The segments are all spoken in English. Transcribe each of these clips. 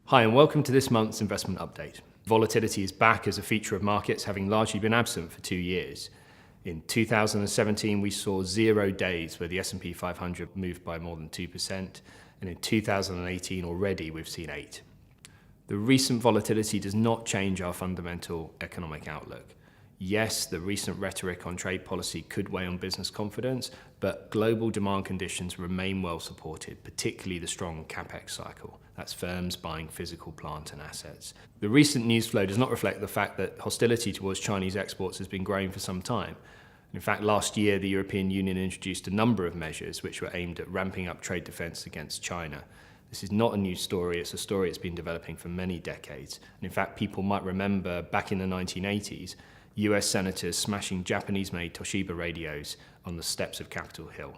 Hi and welcome to this month's investment update. Volatility is back as a feature of markets, having largely been absent for 2 years. In 2017 we saw 0 days where the S&P 500 moved by more than 2%, and in 2018 already we've seen 8. The recent volatility does not change our fundamental economic outlook. Yes, the recent rhetoric on trade policy could weigh on business confidence, but global demand conditions remain well supported, particularly the strong capex cycle. That's firms buying physical plant and assets. The recent news flow does not reflect the fact that hostility towards Chinese exports has been growing for some time. In fact, last year the European Union introduced a number of measures which were aimed at ramping up trade defence against China. This is not a new story, it's a story that's been developing for many decades. And in fact, people might remember back in the 1980s, US senators smashing Japanese-made Toshiba radios on the steps of Capitol Hill.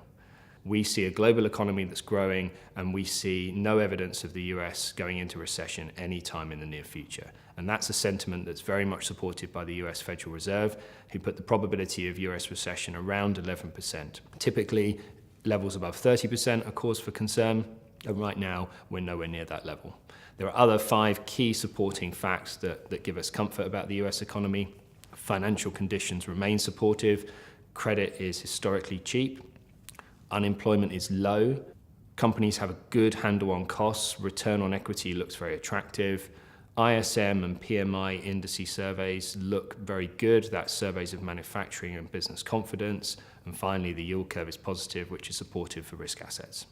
We see a global economy that's growing, and we see no evidence of the US going into recession anytime in the near future. And that's a sentiment that's very much supported by the US Federal Reserve, who put the probability of US recession around 11%. Typically, levels above 30% are cause for concern, and right now we're nowhere near that level. There are other 5 key supporting facts that give us comfort about the US economy. Financial conditions remain supportive, credit is historically cheap, unemployment is low, companies have a good handle on costs, return on equity looks very attractive, ISM and PMI indices surveys look very good, that's surveys of manufacturing and business confidence, and finally the yield curve is positive, which is supportive for risk assets.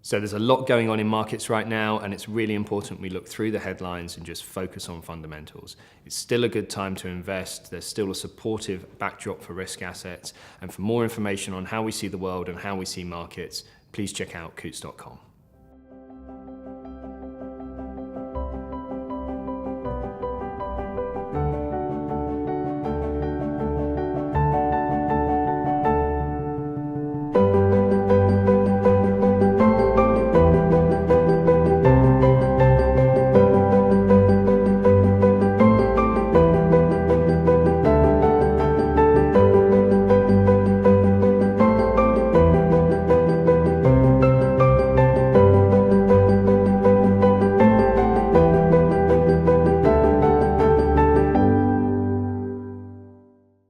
So there's a lot going on in markets right now, and it's really important we look through the headlines and just focus on fundamentals. It's still a good time to invest. There's still a supportive backdrop for risk assets. And for more information on how we see the world and how we see markets, please check out Coutts.com.